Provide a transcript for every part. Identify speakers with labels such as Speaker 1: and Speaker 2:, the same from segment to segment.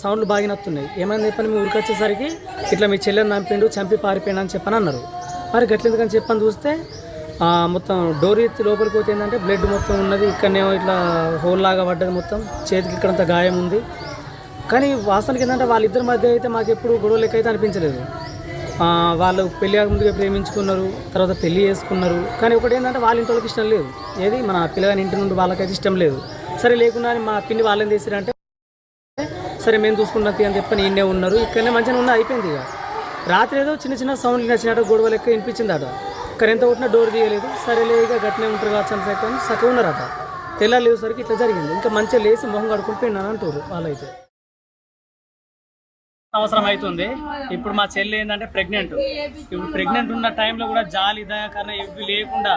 Speaker 1: సౌండ్లు బాగా నత్తున్నాయి. ఏమైనా చెప్పని మీ ఊరికి వచ్చేసరికి ఇట్లా మీ చెల్లెని చంపిండు, చంపి పారిపోయినా అని చెప్పని అన్నారు. మరి గట్లెందుకని చెప్పని చూస్తే మొత్తం డోర్ ఎత్తి లోపలికి పోతే ఏంటంటే బ్లడ్ మొత్తం ఉన్నది. ఇక్కడనేమో ఇట్లా హోల్ లాగా పడ్డది, మొత్తం చేతికి ఇక్కడంత గాయం ఉంది. కానీ వాస్తవానికి ఏంటంటే వాళ్ళిద్దరి మధ్య అయితే మాకు ఎప్పుడు గొడవ లెక్క అయితే అనిపించలేదు. వాళ్ళు పెళ్ళి ముందుగా ప్రేమించుకున్నారు, తర్వాత పెళ్ళి చేసుకున్నారు. కానీ ఒకటి ఏంటంటే వాళ్ళ ఇంటి వాళ్ళకి ఇష్టం లేదు, ఏది మన పిల్లగాని ఇంటి నుండి వాళ్ళకైతే ఇష్టం లేదు. సరే లేకుండా మా పిన్ని వాళ్ళని చేసిరంటే సరే మేము చూసుకుంటాం అని చెప్పని ఈయనే ఉన్నారు. ఇక్కడనే మంచిగా ఉన్న అయిపోయింది. ఇక రాత్రి ఏదో చిన్న చిన్న సౌండ్లు నచ్చినట్టు గొడవ లెక్క వినిపించింది అట. ఇక్కడ ఎంత కొట్టినా డోర్ తీయలేదు. సరేలే ఇక గట్టినే ఉంటారు కావచ్చు అని చెప్పని సక్క ఉన్నారట. తెల్లాలేసరికి ఇట్లా జరిగింది. ఇంకా మంచిగా లేచి మొహం కడుకుని పోయినాను అంటారు వాళ్ళైతే. అవసరం అవుతుంది. ఇప్పుడు మా చెల్లి ఏంటంటే ప్రెగ్నెంట్. ఇప్పుడు ప్రెగ్నెంట్ ఉన్న టైంలో కూడా జాలి దయాకరణ ఇవి లేకుండా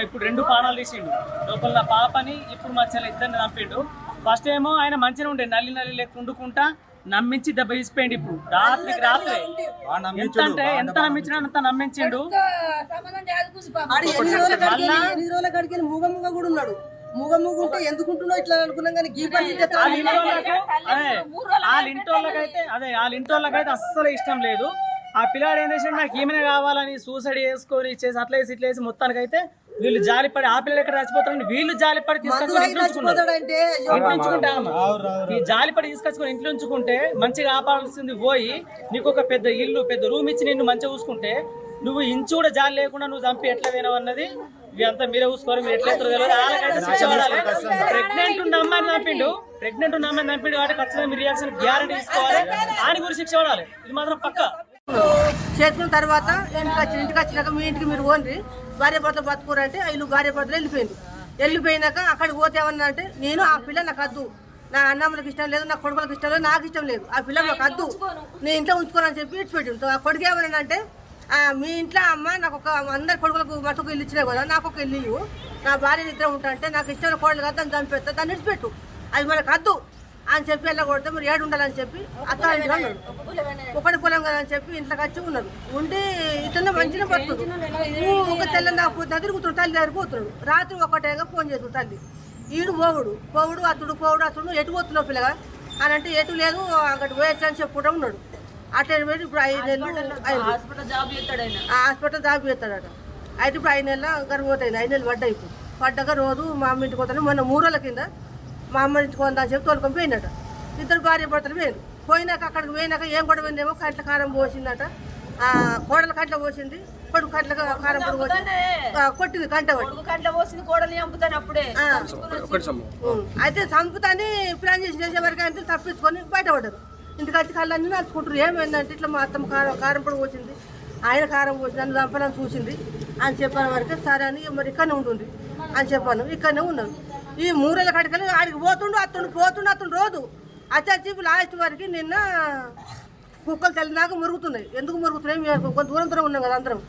Speaker 1: ఇప్పుడు 2 ప్రాణాలు తీసిండు లోపల నా పాపని. ఇప్పుడు మా చెల్లి ఇద్దరిని చంపిండు. ఫస్ట్ ఏమో ఆయన మంచిగా ఉండే నల్లి లెక్క వండుకుంటా నమ్మించి దెబ్బ తీసిపోయిండు. ఇప్పుడు రాత్రికి రాత్రే ఎంత అంటే ఎంత నమ్మించినా అంత నమ్మించిండు.
Speaker 2: మూగముగుంటే ఎందుకుంటున్నావు ఇట్లా అనుకున్నాం. కానీ
Speaker 1: వాళ్ళ ఇంటోళ్ళకైతే అస్సలు ఇష్టం లేదు. ఆ పిల్లాడు ఏం చేసి నాకు ఈమెనే కావాలని సూసైడ్ చేసుకొని ఇచ్చేసి అట్లా వేసి ఇట్లా వేసి మొత్తానికి అయితే వీళ్ళు జాలిపడి ఆ పిల్లలు ఎక్కడ చచ్చిపోతారంటే వీళ్ళు జాలిపడి తీసుకొచ్చుకొని ఇంట్లో ఈ జాలిపడి తీసుకొచ్చుకొని ఇంట్లో ఉంచుకుంటే మంచిగా కాపాడాల్సింది పోయి నీకు ఒక పెద్ద ఇల్లు పెద్ద రూమ్ ఇచ్చి నిన్ను మంచిగా చూసుకుంటే నువ్వు ఇంచు కూడా జాలి లేకుండా నువ్వు చంపి ఎట్లా పోయినావు అన్నది ఇవి అంతా మీరే చూసుకోవాలి. మీరు ఎట్లా తెలియదు. వాళ్ళకైతే శిక్ష పడాలి. ప్రెగ్నెంట్ ఉన్న అమ్మాయిని చంపిండు వాటికి ఖచ్చితంగా మీ రియాక్షన్ గ్యారెంటీ తీసుకోవాలి. ఆయన గురించి శిక్ష పడాలి. ఇది మాత్రం పక్క.
Speaker 2: చేసుకున్న తర్వాత ఇంటికి వచ్చినాక మీ ఇంటికి మీరు ఓన్రి భార్య భర్త బతుకురంటే వీళ్ళు భార్య భర్తలు వెళ్ళిపోయినాక అక్కడికి పోతే ఏమన్నా అంటే నేను ఆ పిల్ల నాకు వద్దు, నా అన్నమ్మలకు ఇష్టం లేదు, నా కొడుకులకు ఇష్టం లేదు, నాకు ఇష్టం లేదు, ఆ పిల్ల నాకు వద్దు, నేను ఇంట్లో ఉంచుకోనని చెప్పి ఇచ్చిపెట్టిండు. ఆ కొడుకు ఏమన్నా అంటే మీ ఇంట్లో అమ్మ నాకు ఒక అందరి కొడుకులకు మటుకు ఇల్లు ఇచ్చినావు కదా, నాకు ఒక ఇల్లు ఇవ్వు, నా భార్య నిద్ర ఉంటా అంటే నాకు ఇష్టమైన కోడలు కదా దాన్ని చంపేస్తా, దాన్ని ఇచ్చిపెట్టు, అది మనకు వద్దు అని చెప్పి వెళ్ళ కొడితే మీరు ఏడు ఉండాలని చెప్పి అత్తారింటికి అన్నాడు. ఒకటి పొలం కదా అని చెప్పి ఇంట్లోకి వచ్చి ఉన్నారు. ఉండి ఇట్లనే మంచిగా పడుతుంది. ఒక తెల్లని దగ్గర తిరుగుతున్నాడు, తల్లి దగ్గర పోతున్నాడు. రాత్రి ఒకటేగా ఫోన్ చేస్తున్నాడు తల్లి. ఈడు పోవుడు అతడు ఎటు పోతున్నావు పిల్లగా అని అంటే ఎటు లేదు అక్కడ పోయొచ్చు అని చెప్పుకుంటూ ఉన్నాడు. అట్లా ఇప్పుడు 5 నెలలు హాస్పిటల్ జాబ్ చేస్తాడట. అయితే ఇప్పుడు 5 నెలల గర్భవతి 5 నెలలు పడ్డాయి. ఇప్పుడు పడ్డాక రోజు మా అమ్మ ఇంటికి పోతాను. మొన్న 3 రోజుల కింద మా అమ్మ ఇంటికి పోతుందని చెప్పి తోలుకొని పోయినట. ఇద్దరు భార్య భర్తలు పోయినాక అక్కడికి పోయినాక ఏం గొడవైందేమో కంట్ల కారం పోసిందట. కోడల కంట్ల పోసింది, కొడుకు కంట్ల కారం పొడి పోసింది, కొట్టింది కంట అయితే చంపుతాని ప్లాన్ చేసే వరకు అంటే తప్పించుకొని బయటపడ్డారు. ఇంటికి వచ్చి కళ్ళన్నీ నడుచుకుంటారు. ఏమైందంటే ఇట్లా మా అత్తమ్మ కారం పొడి పోసింది, ఆయన కారం పోసింది, నన్ను చంపాలని చూసింది అని చెప్పిన వరకు సరే అని మరి ఇక్కడనే ఉంటుంది అని చెప్పాను. ఇక్కడనే ఉన్నాను. ఈ 3 రోజుల కడికలు ఆడికి పోతుండు రోజు అచ్చి లాస్ట్ వరకు నిన్న కుక్కలు తల్లినాక మురుగుతున్నాయి. ఎందుకు మురుగుతున్నాయి? మేము కొంత దూరం ఉన్నాం కదా అందరం.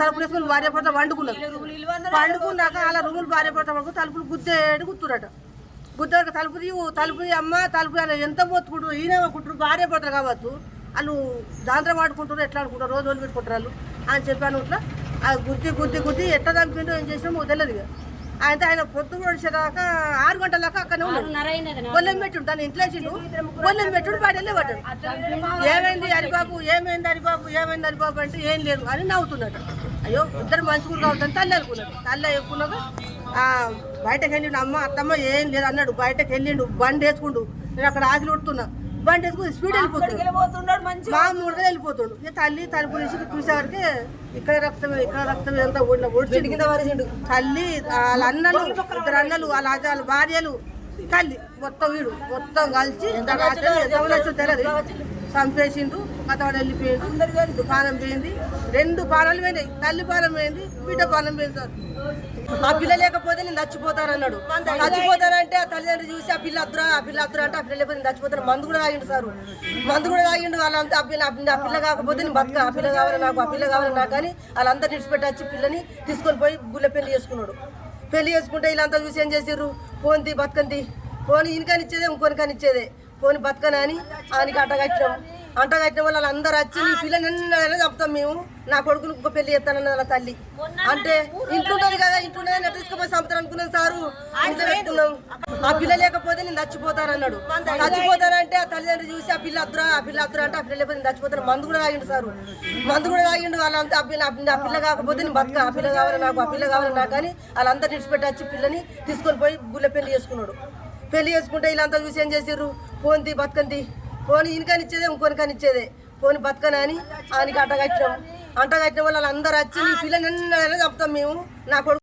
Speaker 2: తలుపులు వేసుకుని భార్య భర్త వండుకున్నాక అలా రూములు భార్య భర్త వరకు తలుపులు గుర్తురట. గుద్దరికి తలుపు అమ్మ తలుపు ఎంత పోతుకుంటారు, ఈయన కుట్టారు, భార్య భర్తలు కావచ్చు. వాళ్ళు దాంట్లో ఆడుకుంటారు, ఎట్లా ఆడుకుంటారు, రోజు పెట్టుకుంటారు వాళ్ళు అని చెప్పాను. ఇట్లా గుద్ది ఎట్లా చంపిండో ఏం చేసినా తెలియదు. ఆయన పొద్దు వచ్చేదాకా 6 గంటల దాకా అక్కడనే ఉన్నాడు. గొల్లెం పెట్టుడు దాన్ని ఇంట్లో వేసిండు. గొల్లెం పెట్టుడు బయటలే పడ్డాడు. ఏమైంది హరిబాబు అంటే ఏం లేదు అని నవ్వుతున్నాడు. అయ్యో ఇద్దరు మంచుకుని కావద్దని తల్లి అనుకున్నాడు. తల్లి ఎక్కున్నాక బయటకు వెళ్ళిండు. అత్తమ్మ ఏం లేదు అన్నాడు. బయటకు వెళ్ళిండు, బండి వేసుకుండు. నేను అక్కడ ఆగిలి ఉడుతున్నా, బండి వేసుకుని స్పీడ్ వెళ్ళిపోతున్నాడు. మామూలుగా వెళ్ళిపోతాడు. ఇక తల్లి తలుపు తీసి చూసేవారికి ఇక్కడ రక్తం అంతా ఒడిచిండు కింద వరిచిండు. తల్లి వాళ్ళ అన్నలు, 2 అన్నలు, వాళ్ళ భార్యలు, తల్లి మొత్తం వీడు మొత్తం కలిసి తెలియదు చంపేసిండు. కథవాడు వెళ్ళిపోయిండు. పానం పోయింది. 2 పానాలు పోయినాయి. తల్లి పానం పోయింది, బిడ్డ పానం పోయింది. ఆ పిల్ల లేకపోతే నేను చచ్చిపోతానన్నాడు. చచ్చిపోతానంటే ఆ తల్లిదండ్రులు చూసి ఆ పిల్ల అద్దురా అంటే ఆ పిల్ల లేకపోతే నేను చచ్చిపోతాను. మందు కూడా తాగిండు సారు, వాళ్ళంతా ఆ పిల్ల కాకపోతే నేను బతుక, ఆ పిల్ల కావాలి నాకు అని వాళ్ళంతా నిడిచిపెట్టి వచ్చి పిల్లని తీసుకొని పోయి గుళ్ళ పెళ్లి చేసుకున్నాడు. పెళ్లి చేసుకుంటే వీళ్ళంతా చూసి ఏం చేసారు, పోని బతకంతి, పోని ఇనికనిచ్చేదే ఇంకొనికనిచ్చేదే, పోని బతకని అని ఆయనకి అట్టగట్టినాం. అంట కట్టిన వాళ్ళు అందరూ వచ్చి నీ పిల్లని ఎన్నైనా చెప్తాం మేము, నా కొడుకుని ఇంకో పెళ్లి చేస్తానన్న వాళ్ళ తల్లి అంటే ఇంట్లోనే కదా, ఇంట్లోనే తీసుకుపోయి చంపుతాను అనుకున్నాం సారు. ఇంట్లో పెట్టుకున్నాం. ఆ పిల్ల లేకపోతే నేను చచ్చిపోతానన్నాడు. చచ్చిపోతానంటే ఆ తల్లిదండ్రులు చూసి ఆ పిల్ల అద్దురా అంటే ఆ పిల్ల లేకపోతే నేను చచ్చిపోతాను. మందు కూడా తాగిండు సారు, మందు కూడా తాగిండు. వాళ్ళంతా ఆ పిల్ల కాకపోతే నేను బతుక, ఆ పిల్ల కావాలి నాకు, ఆ పిల్ల కావాలి నాకు అని వాళ్ళంతా విడిచిపెట్టి వచ్చి పిల్లని తీసుకొని పోయి గుళ్ళ పెళ్లి చేసుకున్నాడు. పెళ్లి చేసుకుంటే వీళ్ళంతా చూసి ఏం చేసారు, పోంది బతకంది, పోని ఇనికనిచ్చేదే ఇంకొనికనిచ్చేదే, పోని బతకని అని ఆయనకి అంటగట్టినాం. అంటగట్టిన వాళ్ళు అందరూ వచ్చి నీ పిల్లని ఎన్నైనా చెప్తాం మేము, నా కొడుకు